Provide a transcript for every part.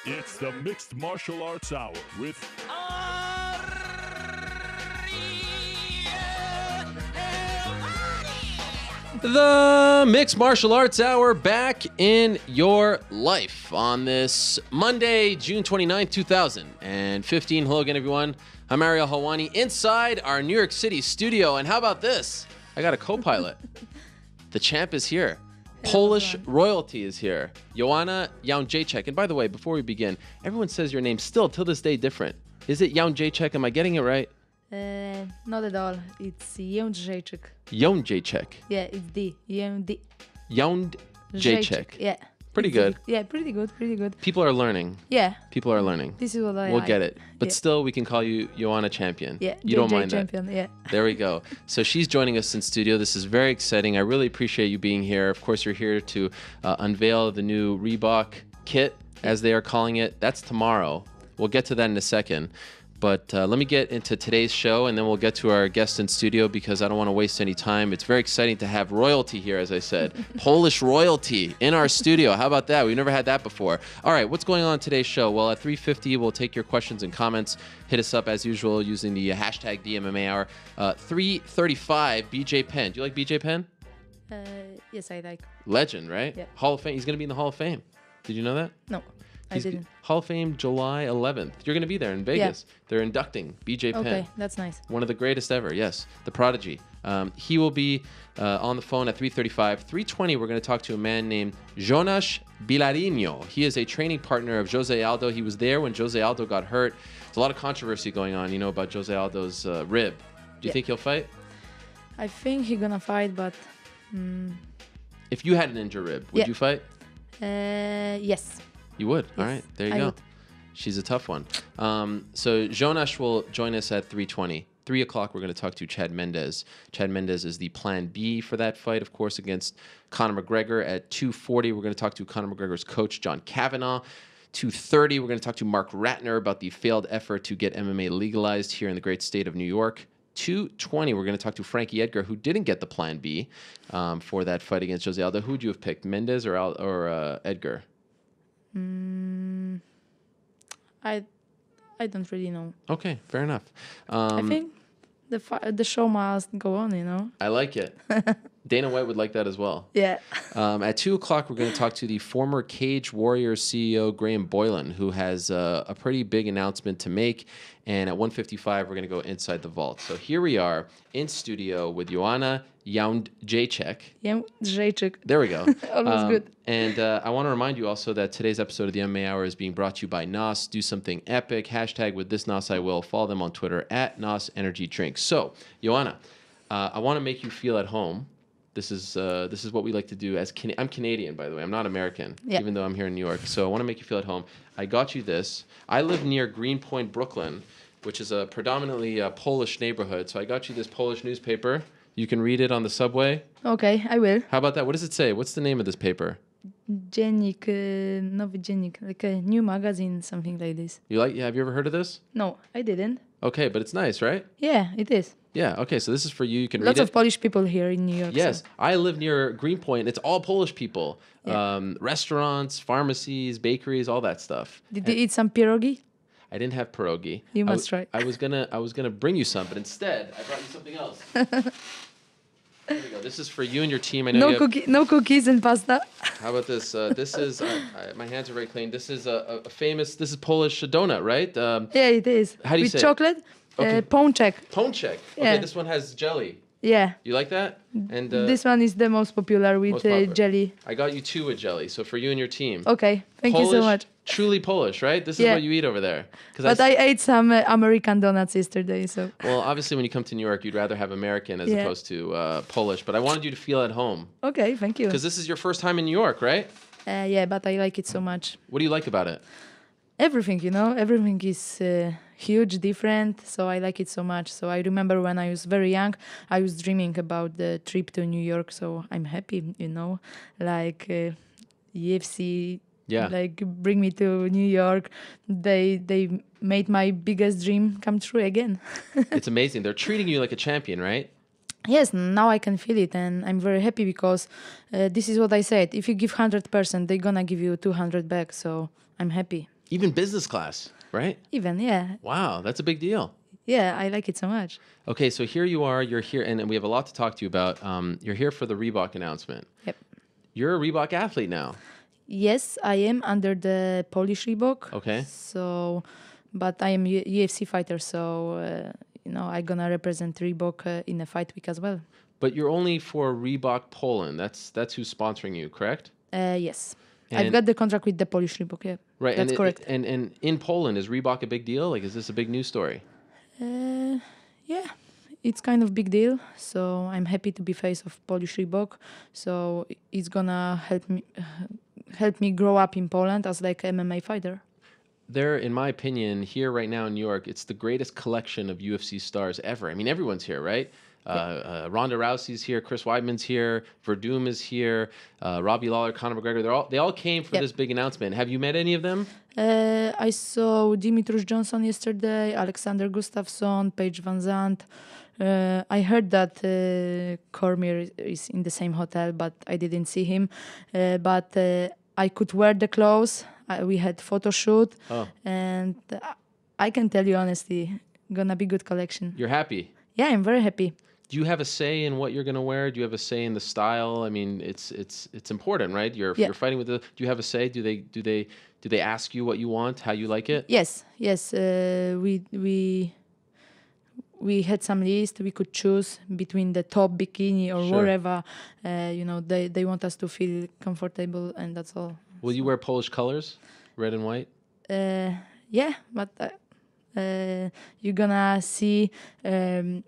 It's the Mixed Martial Arts Hour with The Mixed Martial Arts Hour back in your life on this Monday, June 29th, 2015. Hello again, everyone. I'm Ariel Helwani inside our New York City studio. And how about this? I got a co-pilot. The champ is here. Polish royalty is here. Joanna Jedrzejczyk. And by the way, before we begin, everyone says your name still till this day different. Is it Jedrzejczyk? Am I getting it right? Not at all. It's Jedrzejczyk. Jedrzejczyk. Yeah, it's D. Jedrzejczyk. Yeah. Pretty good. Yeah, pretty good. People are learning. Yeah. People are learning. This is what I We'll like. get it. But Yeah. still, we can call you Joanna Champion. Yeah, You don't JJ mind champion, that. yeah. There we go. So she's joining us in studio. This is very exciting. I really appreciate you being here. Of course, you're here to unveil the new Reebok kit, as they are calling it. That's tomorrow. We'll get to that in a second. But let me get into today's show, and then we'll get to our guest in studio because I don't want to waste any time. It's very exciting to have royalty here, as I said. Polish royalty in our studio. How about that? We've never had that before. All right, what's going on in today's show? Well, at 3:50, we'll take your questions and comments. Hit us up, as usual, using the hashtag DMMA Hour. 3:35, BJ Penn. Do you like BJ Penn? Yes, I like. Legend, right? Yeah. Hall of Fame. He's going to be in the Hall of Fame. Did you know that? No, I He's didn't. Hall of Fame, July 11th. You're going to be there in Vegas. They're inducting BJ Penn. Okay, that's nice. One of the greatest ever, yes. The prodigy. He will be on the phone at 3:35. 3:20, we're going to talk to a man named Jonas Bilarinho. He is a training partner of Jose Aldo. He was there when Jose Aldo got hurt. There's a lot of controversy going on, about Jose Aldo's rib. Do you think he'll fight? I think he's gonna fight, but If you had an injured rib, would you fight? yes. You would? All Yes, right, there you I go. would. She's a tough one. So Jonas will join us at 3:20. 3 o'clock, we're going to talk to Chad Mendes. Chad Mendes is the plan B for that fight, of course, against Conor McGregor. At 2:40, we're going to talk to Conor McGregor's coach, John Kavanagh. 2:30, we're going to talk to Mark Ratner about the failed effort to get MMA legalized here in the great state of New York. 2:20, we're going to talk to Frankie Edgar, who didn't get the plan B for that fight against Jose Aldo. Who would you have picked, Mendes or Edgar? I don't really know. Okay, fair enough. I think the show must go on, I like it. Dana White would like that as well. Yeah. At 2 o'clock, we're going to talk to the former Cage Warriors CEO, Graham Boylan, who has a pretty big announcement to make. And at 1:55, we're going to go inside the vault. So here we are in studio with Joanna Jedrzejczyk. Jedrzejczyk. There we go. Always good. And I want to remind you also that today's episode of the MMA Hour is being brought to you by NOS. Do something epic. Hashtag with this NOS I will. Follow them on Twitter at NOS Energy Drink. So, Joanna, I want to make you feel at home. This is what we like to do. I'm Canadian, by the way. I'm not American, even though I'm here in New York. So I want to make you feel at home. I got you this. I live near Greenpoint, Brooklyn, which is a predominantly Polish neighborhood. So I got you this Polish newspaper. You can read it on the subway. Okay, I will. How about that? What does it say? What's the name of this paper? Dziennik, nowy dziennik, like a new magazine, something like this. Have you ever heard of this? No, I didn't. Okay, but it's nice, right? Yeah, it is. Yeah, okay, so this is for you. You can read Lots it. of Polish people here in New York. Yes, So. I live near Greenpoint. It's all Polish people. Restaurants, pharmacies, bakeries, all that stuff. Did you eat some pierogi? I didn't have pierogi. You must try. I was gonna bring you some, but instead I brought you something else. There we go. This is for you and your team. I know No cookies and pasta. How about this? This is my hands are very clean. This is a famous. This is Polish donut, right? Yeah, it is. How do you With say it? chocolate, Okay. pączek. Pączek. Okay, Yeah. this one has jelly. Yeah. You like that? And This one is the most popular with most popular. jelly. I got you two with jelly, so for you and your team. Okay, thank you so Polish, much. Truly Polish, right? This is Yeah. what you eat over there. But I ate some American donuts yesterday, so. Well, obviously, when you come to New York, you'd rather have American as Yeah. opposed to Polish. But I wanted you to feel at home Okay, thank you. because this is your first time in New York, right? Yeah, but I like it so much. What do you like about it? Everything, everything is huge, different. So I like it so much. So I remember when I was very young, I was dreaming about the trip to New York. So I'm happy, like UFC. Yeah. Like bring me to New York. They made my biggest dream come true again. It's amazing. They're treating you like a champion, right? Yes, now I can feel it, and I'm very happy because this is what I said. If you give 100%, they're gonna give you 200 back. So I'm happy. Even business class, right? Even, yeah. Wow, that's a big deal. Yeah, I like it so much. Okay, so here you are. You're here, and we have a lot to talk to you about. You're here for the Reebok announcement. Yep. You're a Reebok athlete now. Yes, I am under the Polish Reebok. Okay. So, but I am UFC fighter, so I'm gonna represent Reebok in a fight week as well. But you're only for Reebok Poland. That's who's sponsoring you, correct? Yes, I've And- got the contract with the Polish Reebok. Yeah, Right. that's correct. And in Poland, is Reebok a big deal? Like, is this a big news story? Yeah, it's kind of big deal. So I'm happy to be face of Polish Reebok. So it's gonna help me grow up in Poland as like MMA fighter. There, in my opinion, here right now in New York, it's the greatest collection of UFC stars ever. I mean, everyone's here, right? Ronda Rousey's here, Chris Weidman's here, Verdum is here, Robbie Lawler, Conor McGregor. They all came for Yep. this big announcement. Have you met any of them? I saw Dimitriusz Johnson yesterday, Alexander Gustafsson, Paige Van Zandt. I heard that Cormier is in the same hotel, but I didn't see him. But I could wear the clothes. We had photo shoot, and I can tell you honestly, gonna be good collection. You're happy. Yeah, I'm very happy. Do you have a say in what you're going to wear? Do you have a say in the style? I mean, it's important, right? You're fighting with the. Do you have a say? Do they ask you what you want, how you like it? Yes. We had some list. We could choose between the top, bikini, or Sure. whatever. They want us to feel comfortable, and that's all. Will you wear Polish colors, red and white? Yeah, but you're gonna see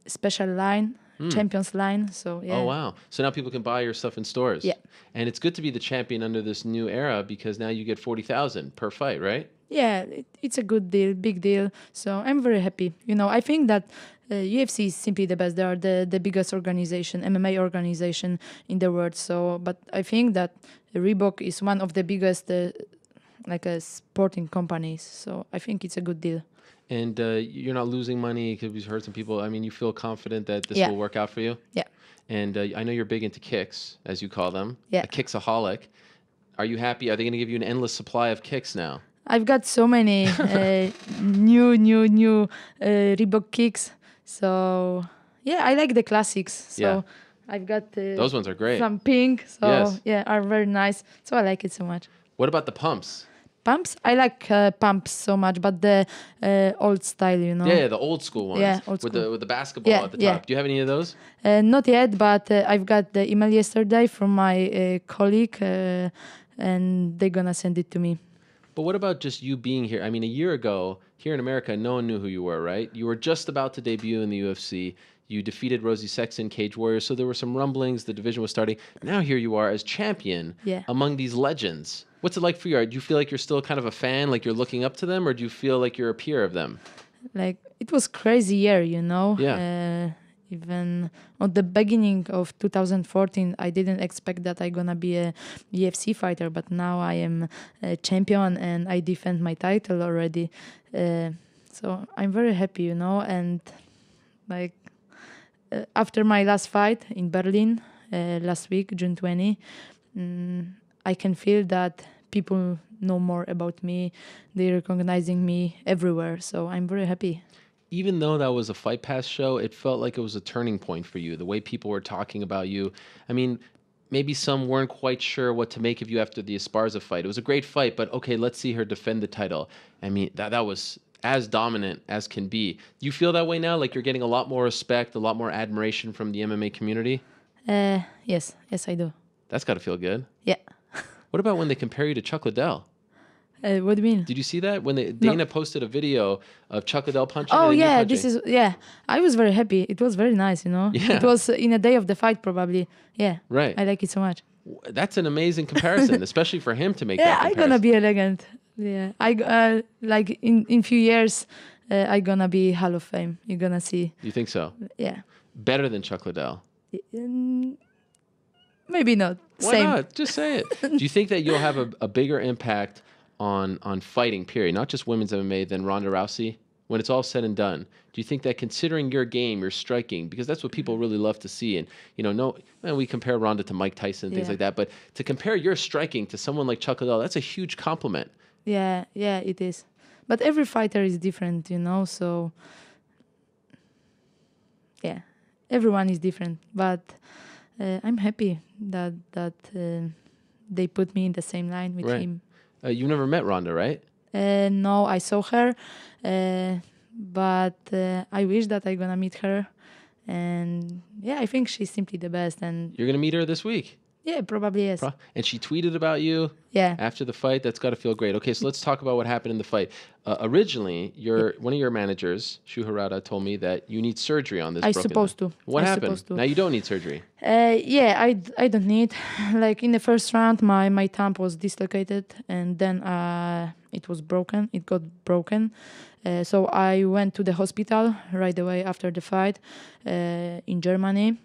special line, champions line. So yeah. Oh wow! So now people can buy your stuff in stores. Yeah. And it's good to be the champion under this new era because now you get 40,000 per fight, right? Yeah, it's a good deal, big deal. So I'm very happy. I think that UFC is simply the best. They are the biggest organization, MMA organization in the world. So, but I think that Reebok is one of the biggest sporting companies. So I think it's a good deal. And you're not losing money because we've heard some people. I mean, you feel confident that this Yeah. will work out for you? Yeah. And I know you're big into kicks, as you call them. Yeah. A kicksaholic. Are you happy? Are they going to give you an endless supply of kicks now? I've got so many new Reebok kicks. So yeah, I like the classics. So Yeah. I've got Those ones are great. some pink. So Yes. yeah, are very nice. So I like it so much. What about the pumps? Pumps, I like pumps so much, but the old style, Yeah, the old school ones. Yeah, old with school. the basketball Yeah, at the yeah. top. Do you have any of those? Not yet, but I've got the email yesterday from my colleague, and they're gonna send it to me. But what about just you being here? I mean, a year ago, here in America, no one knew who you were, right? You were just about to debut in the UFC. You defeated Rosie Sexton, Cage Warriors, so there were some rumblings. The division was starting. Now here you are as champion Yeah. among these legends. What's it like for you? Do you feel like you're still kind of a fan, like you're looking up to them, or do you feel like you're a peer of them? Like it was crazy year, Yeah. Even at the beginning of 2014, I didn't expect that I'm gonna be a UFC fighter, but now I am a champion and I defend my title already. So I'm very happy, and like after my last fight in Berlin last week, June 20, I can feel that people know more about me. They're recognizing me everywhere. So I'm very happy. Even though that was a Fight Pass show, it felt like it was a turning point for you. The way people were talking about you. I mean, maybe some weren't quite sure what to make of you after the Esparza fight. It was a great fight, but okay, let's see her defend the title. I mean, that was as dominant as can be. Do you feel that way now? Like you're getting a lot more respect, a lot more admiration from the MMA community? Yes, I do. That's got to feel good. Yeah. What about when they compare you to Chuck Liddell? What do you mean? Did you see that? When Dana posted a video of Chuck Liddell punching Oh and you yeah, punching. I was very happy. It was very nice, Yeah. It was in a day of the fight probably. Yeah. Right. I like it so much. That's an amazing comparison, especially for him to make Yeah, that I'm comparison. gonna be a legend. Yeah. I like in few years I gonna be Hall of Fame. You're gonna see. You think so? Yeah. Better than Chuck Liddell? Maybe not. Why Same. not? Just say it. Do you think that you'll have a bigger impact on fighting, period, not just women's MMA, than Ronda Rousey? When it's all said and done, do you think that considering your game, your striking, because that's what people really love to see, and we compare Ronda to Mike Tyson and things Yeah. like that, but to compare your striking to someone like Chuck Liddell, that's a huge compliment. Yeah, it is. But every fighter is different, you know. So yeah, everyone is different. But I'm happy that they put me in the same line with Right. him. You never met Ronda, right? No, I saw her, but I wish that I gonna meet her. And yeah, I think she's simply the best. And You're gonna meet her this week. yeah, probably yes. And she tweeted about you Yeah. after the fight. That's got to feel great. Okay, so let's talk about what happened in the fight. Originally, one of your managers, Shu Harada, told me that you need surgery on this. I broken supposed thumb. to. What I happened? supposed to. Now you don't need surgery. Yeah, I don't need. Like in the first round, my thumb was dislocated, and then it was broken. It got broken. So I went to the hospital right away after the fight in Germany.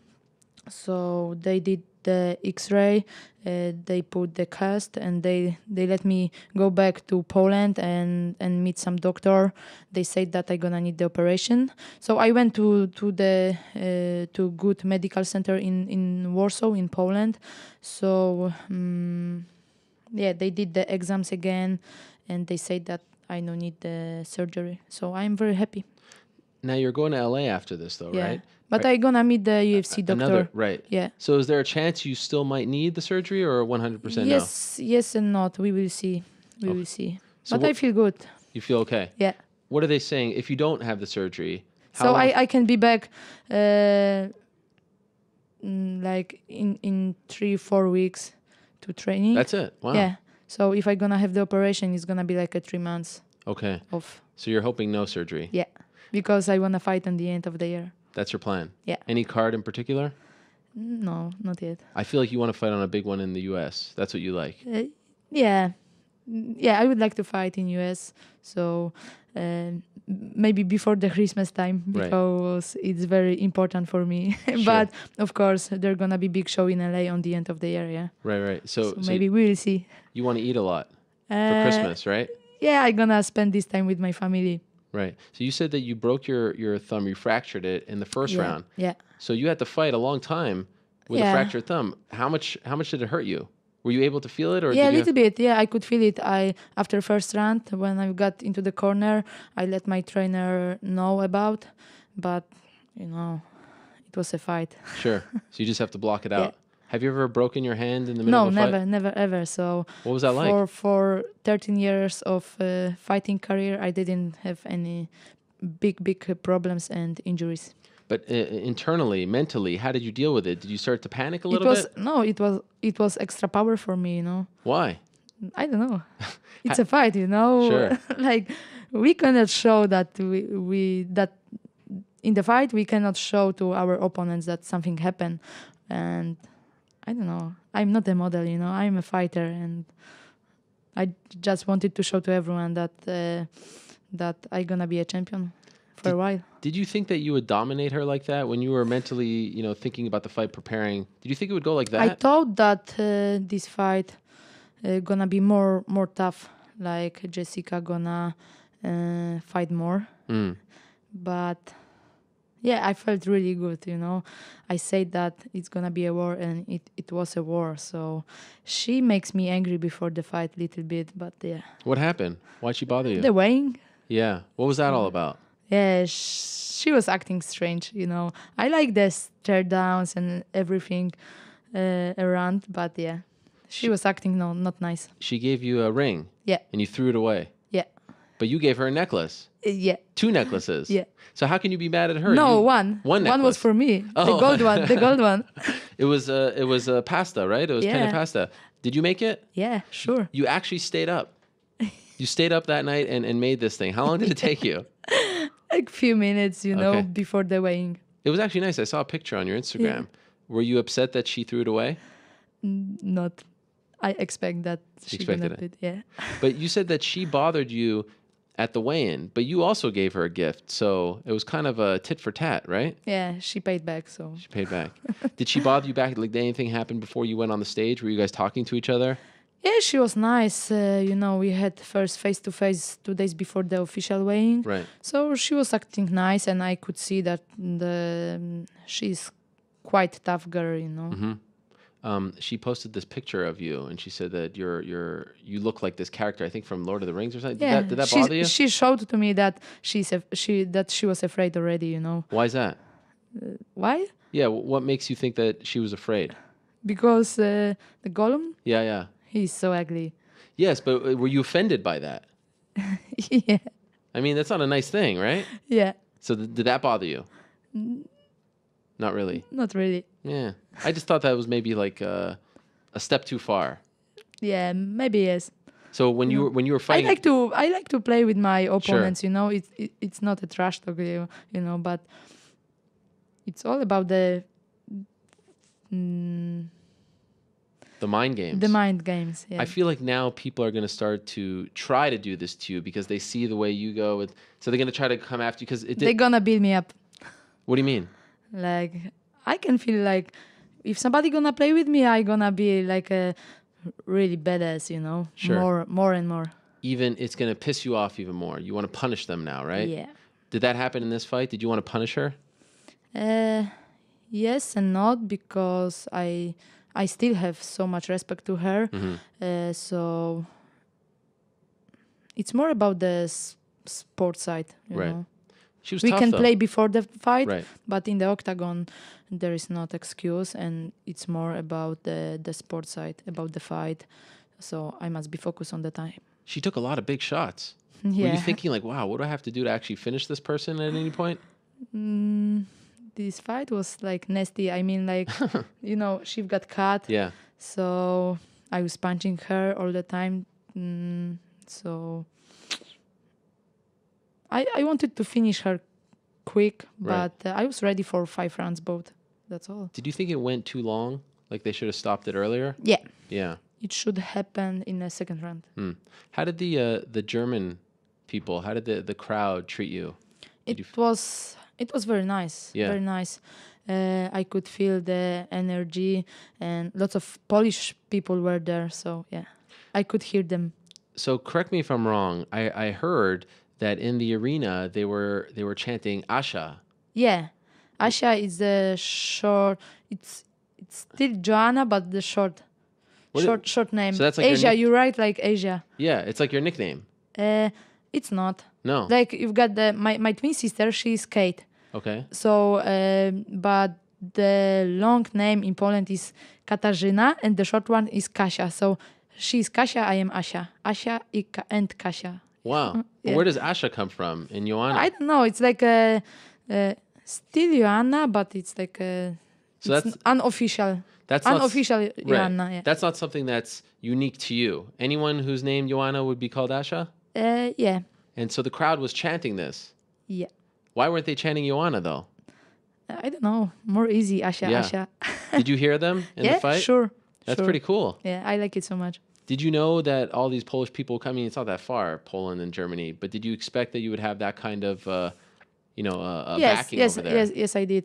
So they did the X-ray, they put the cast, and they let me go back to Poland and meet some doctor. They said that I gonna need the operation. So I went to good medical center in Warsaw in Poland. So yeah, they did the exams again, and they said that I don't need the surgery. So I'm very happy. Now you're going to LA after this, though, Yeah. right? But I gonna meet the UFC doctor. Right. Yeah. So is there a chance you still might need the surgery, or 100% Yes and not. We will see. We will see. So but I feel good. You feel okay? Yeah. What are they saying? If you don't have the surgery, how So long- I can be back like in 3-4 weeks to training. That's it. Wow. Yeah. So if I gonna have the operation, it's gonna be like 3 months Okay. off. So you're hoping no surgery. Yeah. Because I wanna fight on the end of the year. That's your plan. Yeah. Any card in particular? No, not yet. I feel like you want to fight on a big one in the U.S. That's what you like. Yeah. Yeah, I would like to fight in US. So maybe before the Christmas time, Right. because it's very important for me. Sure. But of course, there's gonna be big show in LA on the end of the year. Yeah. Right. So Maybe we will see. you want to eat a lot for Uh, Christmas, right? Yeah, I'm gonna spend this time with my family. Right. So you said that you broke your thumb, you fractured it in the first Yeah. round. Yeah. So you had to fight a long time with a Yeah. fractured thumb. How much did it hurt you? Were you able to feel it, or Yeah, a did you little bit. Yeah, I could feel it. After first round, when I got into the corner, I let my trainer know about, but you know, it was a fight. Sure. So you just have to block it out. Yeah. Have you ever broken your hand in the middle No, of a fight? never, ever. So What was that like? for 13 years of fighting career, I didn't have any big problems and injuries. But internally, mentally, how did you deal with it? Did you start to panic a little bit? No, it was extra power for me, you know. Why? I don't know. It's a fight, you know. Sure. Like we cannot show that we that in the fight we cannot show to our opponents that something happened, and I don't know. I'm not a model, you know. I'm a fighter, and I just wanted to show to everyone that that I'm gonna be a champion for a while. Did you think that you would dominate her like that when you were mentally, thinking about the fight, preparing? Did you think it would go like that? I thought that this fight gonna be more tough. Like Jessica gonna fight more, but yeah, I felt really good. You know, I said that it's gonna be a war, and it was a war. So she makes me angry before the fight a little bit, but yeah. What happened? Why'd she bother you? The weighing. Yeah. What was that all about? Yeah, she was acting strange, you know. I like the stare downs and everything around, but yeah, she was acting not nice. She gave you a ring. Yeah. And you threw it away. Yeah. But you gave her a necklace. Yeah. 2 necklaces. Yeah. So how can you be mad at her? No, One One necklace. was for me. Oh. The gold one. The gold one. It was pasta, right? It was penne Yeah. pasta. Did you make it? Yeah, sure. You actually stayed up. You stayed up that night and made this thing. How long did it take you? Like few minutes, you know, Okay. before the weighing. It was actually nice. I saw a picture on your Instagram. Were you upset that she threw it away? Not. I expect that she Expected gonna it. put. Yeah. But you said that she bothered you at the weigh-in, but you also gave her a gift. So it was kind of a tit for tat, right? Yeah, she paid back. So. She paid back. Did she bother you back? Like, did anything happen before you went on the stage? Were you guys talking to each other? Yeah, she was nice. You know, we had first face-to-face 2 days before the official weighing. Right. So she was acting nice, and I could see that she's quite tough girl, you know. she posted this picture of you, and she said that you look like this character, I think from Lord of the Rings or something. Yeah, Did that bother you? she showed to me that she was afraid already. Why is that? Why? Yeah, what makes you think that she was afraid? Because the Gollum, Yeah, yeah. he's so ugly. Yes, but were you offended by that? Yeah, I mean, that's not a nice thing, right? yeah, So did that bother you? Not really. not really. Yeah, I just thought that was maybe like a step too far. Yeah, maybe yes. So when you were I fighting, like to play with my opponents. You know, it's not a trash talk. You know, but it's all about the mind games. the mind games. Yeah. I feel like now people are going to start to try to do this to you because they see the way you go. So they're going to try to come after you because They're gonna beat me up. What do you mean? Like I can feel like if somebody gonna play with me, I gonna be like a really badass. You know, Sure. more and more. Even it's going to piss you off even more. You want to punish them now, right? Yeah. Did that happen in this fight? Did you want to punish her? Yes and not because I still have so much respect to her. So it's more about the sport side, you Right. know. She was We tough, can though. play before the fight, Right. but in the octagon there is not excuse, and it's more about the sport side, about the fight. So I must be focused on the time. She took a lot of big shots. Were Yeah. you thinking like, wow, what do I have to do to actually finish this person at any point? This fight was like nasty. I mean, like, you know, she got cut. Yeah. So I was punching her all the time. So I wanted to finish her quick, Right. but I was ready for 5 rounds both. That's all. Did you think it went too long? Like they should have stopped it earlier? Yeah. Yeah. It should happen in the second round. How did the German people, how did the crowd treat you? It was very nice. Yeah. Very nice. I could feel the energy, and lots of Polish people were there. So yeah, I could hear them. So correct me if I'm wrong. I heard that in the arena they were chanting Asha. Yeah, Asha is the short. It's still Joanna, but the short name. So that's like your Asia. nick- You write like Asia. Yeah, it's like your nickname. It's not. No. Like you've got my twin sister. She's Kate. Okay. So, but the long name in Poland is Katarzyna, and the short one is Kasia. So she's Kasia, I am Asia. Asia and Kasia. Wow. Yeah. Where does Asha come from in Joanna? I don't know. It's like a still Joanna, but it's like a So it's that's- unofficial. That's not- Unofficial Joanna. Yeah. That's not something that's unique to you. Anyone who's named Joanna would be called Asha? Yeah. And so the crowd was chanting this. Yeah. Why weren't they chanting Joanna though? I don't know. More easy, Asha. Yeah. Asha. Did you hear them in Yeah, the fight? sure. That's sure. pretty cool. Yeah, I like it so much. Did you know that all these Polish people come? I mean, it's not that far, Poland and Germany, but did you expect that you would have that kind of, backing over there? Yes, I did.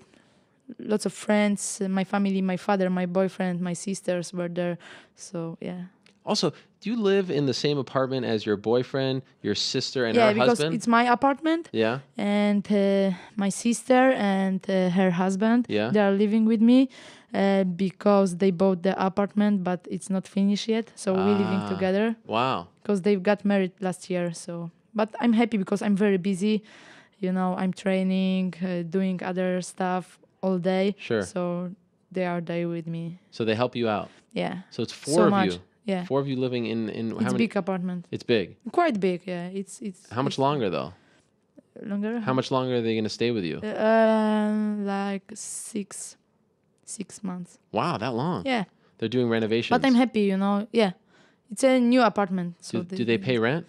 Lots of friends, my family, my father, my boyfriend, my sisters were there. So yeah. Also, do you live in the same apartment as your boyfriend, your sister, and Yeah, her because husband? it's my apartment. Yeah. And my sister and her husband, Yeah. they are living with me because they bought the apartment, but it's not finished yet. So we're living together Wow. because they got married last year. So, but I'm happy because I'm very busy. You know, I'm training, doing other stuff all day. Sure. So they are there with me. So they help you out. Yeah. So it's four So of much. you. Yeah. 4 of you living in how It's many? big apartment. It's big. Quite big. Yeah. It's How much longer though? longer. How much longer are they going to stay with you? Like 6 months. Wow, that long. Yeah. They're doing renovations. But I'm happy, you know. Yeah. It's a new apartment. So Do they pay rent?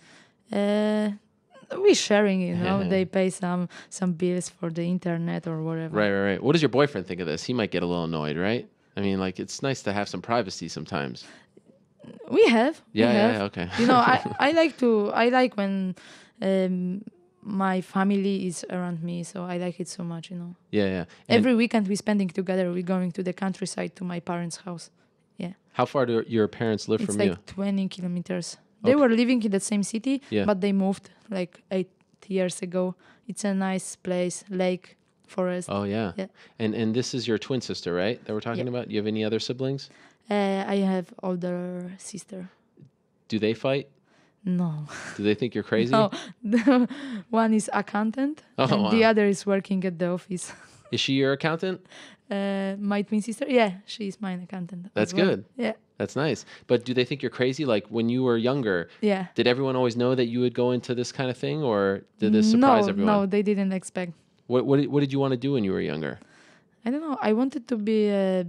We're sharing, you know. They pay some bills for the internet or whatever. Right. What does your boyfriend think of this? He might get a little annoyed, right? I mean, like, it's nice to have some privacy sometimes. We have. Yeah, okay. You know, I like when my family is around me, so I like it so much, you know. Yeah. And Every weekend we're spending together. We're going to the countryside to my parents' house. Yeah. how far do your parents live It's from like you? 20 kilometers. They Okay. were living in the same city, Yeah. but they moved like 8 years ago. It's a nice place, lake, forest. Oh, yeah. Yeah. And this is your twin sister, right? That we're talking Yeah. about? Do you have any other siblings? I have older sister. Do they fight? No. Do they think you're crazy? No. One is accountant Oh, and wow. the other is working at the office. Is she your accountant? My twin sister, yeah, she is my accountant. That's as well. good. Yeah. That's nice. But do they think you're crazy? Like when you were younger, Yeah. did everyone always know that you would go into this kind of thing, or did this surprise everyone? No, they didn't expect. What did you want to do when you were younger? I don't know. I wanted to be a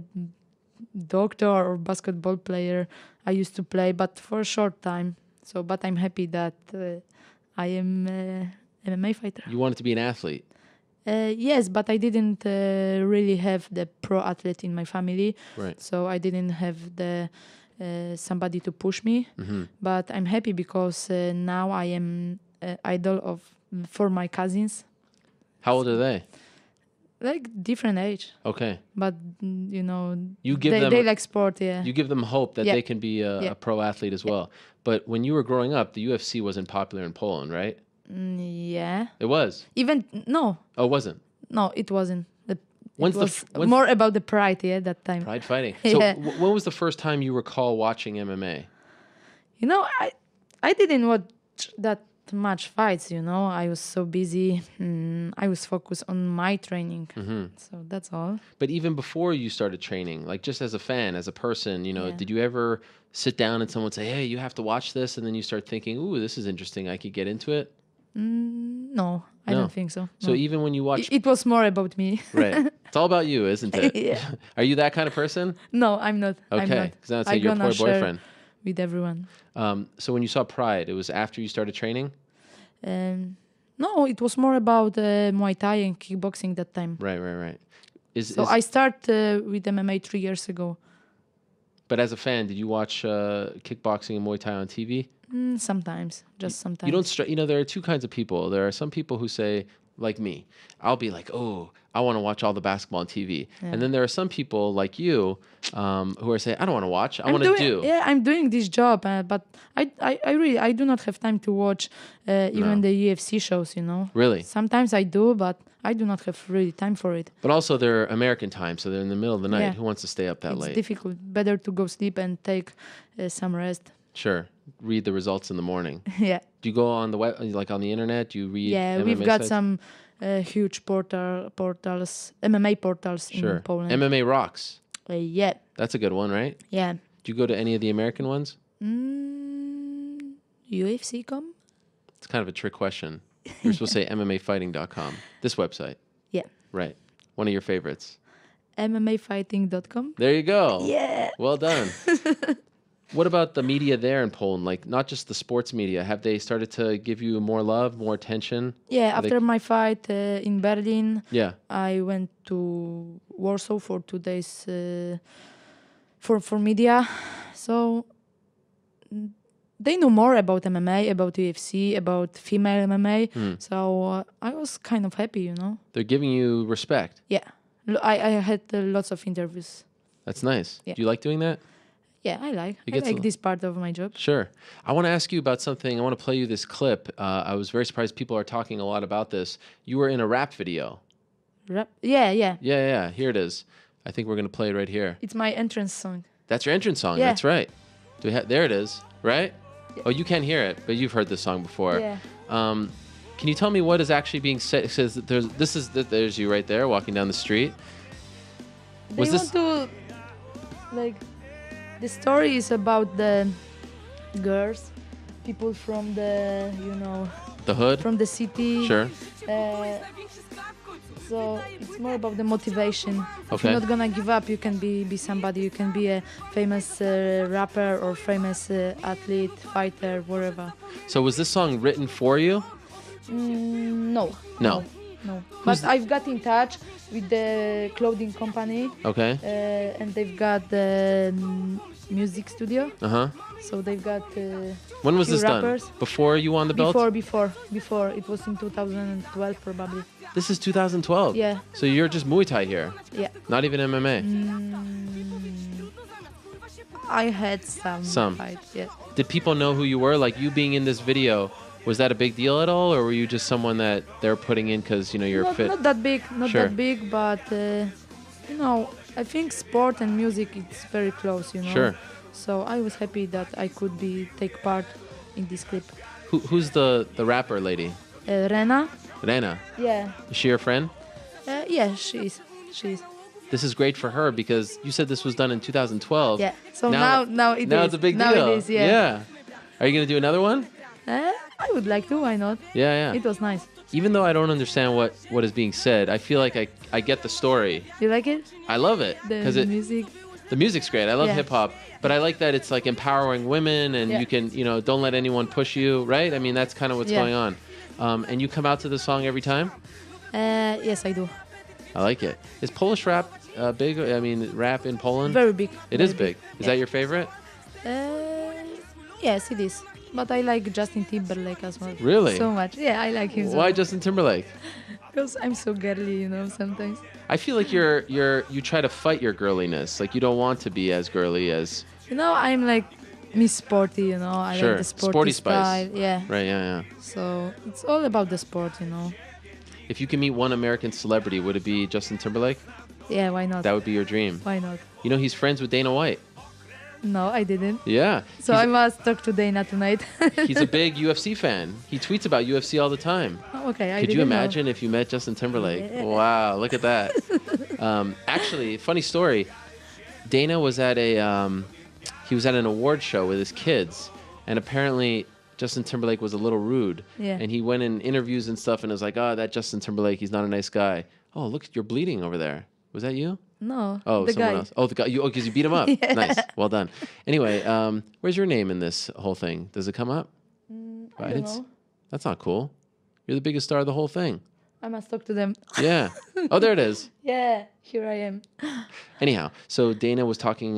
doctor or basketball player. I used to play, but for a short time. So, but I'm happy that I am a MMA fighter. You wanted to be an athlete. Yes, but I didn't really have the pro athlete in my family. Right. So I didn't have the somebody to push me. Mm-hmm. But I'm happy because now I am idol for my cousins. How old are they? Like different age, Okay. but You give they them like sport. Yeah. you give them hope that Yeah. they can be a pro athlete as well. But when you were growing up, the UFC wasn't popular in Poland, right? Yeah. It was. Even no, Oh, it wasn't. no, it wasn't. It When's the was f- when's- more about the pride. Yeah, that time. Pride fighting. So Yeah. when was the first time you recall watching MMA? I didn't watch that much fights. I was so busy. I was focused on my training. Mm-hmm. So that's all. But even before you started training, like just as a fan, as a person, Yeah. did you ever sit down and someone say, "Hey, you have to watch this," and then you start thinking, "Ooh, this is interesting. I could get into it." No, I No. don't think so. So No. even when you watch, It was more about me. right? It's all about you, isn't it? Yeah. Are you that kind of person? No, I'm not. I'm Okay, not. because that's I'm your gonna poor share boyfriend. with everyone. So when you saw Pride, it was after you started training, No, it was more about Muay Thai and kickboxing that time. right. So I started with MMA 3 years ago. But as a fan, did you watch kickboxing and Muay Thai on TV? Sometimes, just sometimes. You don't. There are two kinds of people. There are some people who say, like me, I'll be like, "Oh, I want to watch all the basketball on TV," Yeah. and then there are some people like you who are saying, "I don't want to watch. I want to do." Yeah, I'm doing this job, but I do not have time to watch even the UFC shows. Really? Sometimes I do, but I do not have really time for it. But also, they're American time, so they're in the middle of the night. Yeah. Who wants to stay up that It's late? difficult. Better to go sleep and take some rest. Sure. Read the results in the morning. Yeah. Do you go on the web, like on the internet? Do you read? Yeah, MMA we've got sites? some huge portals, MMA portals Sure. in Poland. MMA Rocks. Yeah, That's a good one, right? yeah. Do you go to any of the American ones? UFC.com? It's kind of a trick question. You're supposed to say MMAfighting.com. This website. Yeah. Right. One of your favorites. MMAfighting.com? There you go. Yeah. Well done. What about the media there in Poland? Like, not just the sports media. Have they started to give you more love, more attention? Yeah, Are they- after my fight in Berlin, Yeah. I went to Warsaw for 2 days for media. So they know more about MMA, about UFC, about female MMA. So I was kind of happy, They're giving you respect. Yeah. I had lots of interviews. That's nice. Yeah. Do you like doing that? Yeah, I It gets like a- this part of my job. Sure. I want to ask you about something. I want to play you this clip. I was very surprised people are talking a lot about this. You were in a rap video. Rap? Yeah. Yeah. Here it is. I think we're going to play it right here. It's my entrance song. That's your entrance song. Yeah. That's right. There it is. Right? Oh, you can't hear it, but you've heard this song before. Yeah. Can you tell me what is actually being said? It says that there's you right there walking down the street. They Was this- want to, like, the story is about the girls, people from the, The hood? from the city. Sure. So it's more about the motivation. If Okay. you're not gonna give up, you can be somebody. You can be a famous rapper or famous athlete, fighter, whatever. So was this song written for you? No. No. But I've got in touch with the clothing company, Okay. and they've got the music studio. Uh-huh. So they've got When was few this rappers. done? Before you won the belt? Before. It was in 2012 probably. This is 2012. Yeah. So you're just Muay Thai here, Yeah. not even MMA. I had some fights, yeah. Did people know who you were? Like you being in this video, was that a big deal at all, or were you just someone that they're putting in because you're Not fit? that big, Sure. but I think sport and music it's very close, you know. Sure. So I was happy that I could take part in this clip. Who's the rapper lady? Rena. Rena. Yeah. Is she your friend? Yeah, she is. This is great for her because you said this was done in 2012. Yeah. So now it now is. it's a big now deal. It is, yeah. Are you gonna do another one? I would like to. Why not? Yeah. It was nice. Even though I don't understand what is being said, I feel like I get the story. You like it? I love it The music. The music's great. I love Yeah. hip hop, but I like that it's like empowering women and Yeah. you can, don't let anyone push you, right? I mean, that's kind of what's Yeah. going on. And you come out to the song every time? Yes, I do. I like it. Is Polish rap big? I mean, rap in Poland? Very big. It very is big. Is Yeah. that your favorite? Yes, it is. But I like Justin Timberlake as well. Really? So much. Yeah, I like him. Why Justin Timberlake? Because I'm so girly, sometimes. I feel like you try to fight your girliness. Like you don't want to be as girly as. I'm like Miss Sporty, I Sure. like the sporty Spice. style. Yeah. Right, yeah. So it's all about the sport, If you can meet one American celebrity, would it be Justin Timberlake? Yeah, why not? That would be your dream. Why not? He's friends with Dana White. No, I didn't. Yeah. So I must talk to Dana tonight. He's a big UFC fan. He tweets about UFC all the time. Oh, okay, I Could you didn't know. imagine if you met Justin Timberlake? Yeah. Wow, look at that. Actually, funny story. Dana was at an award show with his kids, and apparently Justin Timberlake was a little rude. Yeah. And he went in interviews and stuff, and it was like, oh, that Justin Timberlake, he's not a nice guy. Oh, look, you're bleeding over there. Was that you? No. Oh, the someone guy. else. Oh, the guy. Because you beat him up. Yeah. Nice. Well done. Anyway, where's your name in this whole thing? Does it come up? I don't know. That's not cool. You're the biggest star of the whole thing. I must talk to them. Yeah. Oh, there it is. Yeah, here I am. Anyhow, so Dana was talking,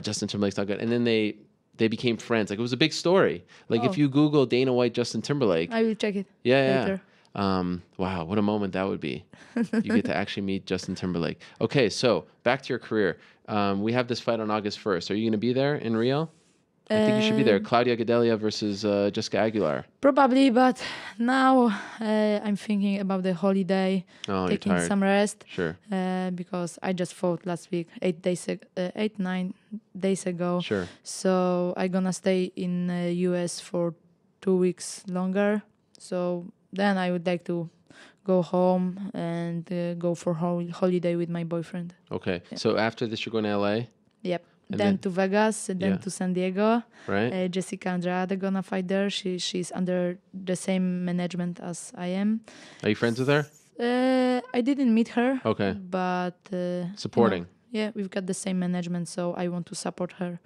Justin Timberlake's not good. And then they became friends. Like, it was a big story. Like, if you Google Dana White, Justin Timberlake. I will check it Yeah. later. Wow, what a moment that would be. You get to actually meet Justin Timberlake. Okay, so back to your career. We have this fight on August 1st. Are you going to be there in Rio? I think you should be there. Claudia Gadelha versus Jessica Aguilar. Probably, but now I'm thinking about the holiday, Oh, taking you're tired. some rest. Sure. Because I just fought last week, 9 days ago. Sure. So I'm gonna stay in US for 2 weeks longer. So then I would like to go home and go for holiday with my boyfriend. Okay. So after this, you're going to LA, Yep. And Then then- to Vegas, and then Yeah. to San Diego. right? Jessica Andrade gonna fight there. She's under the same management as I am. Are you friends with her? I didn't meet her. Okay. But Supporting. yeah, we've got the same management, so I want to support her.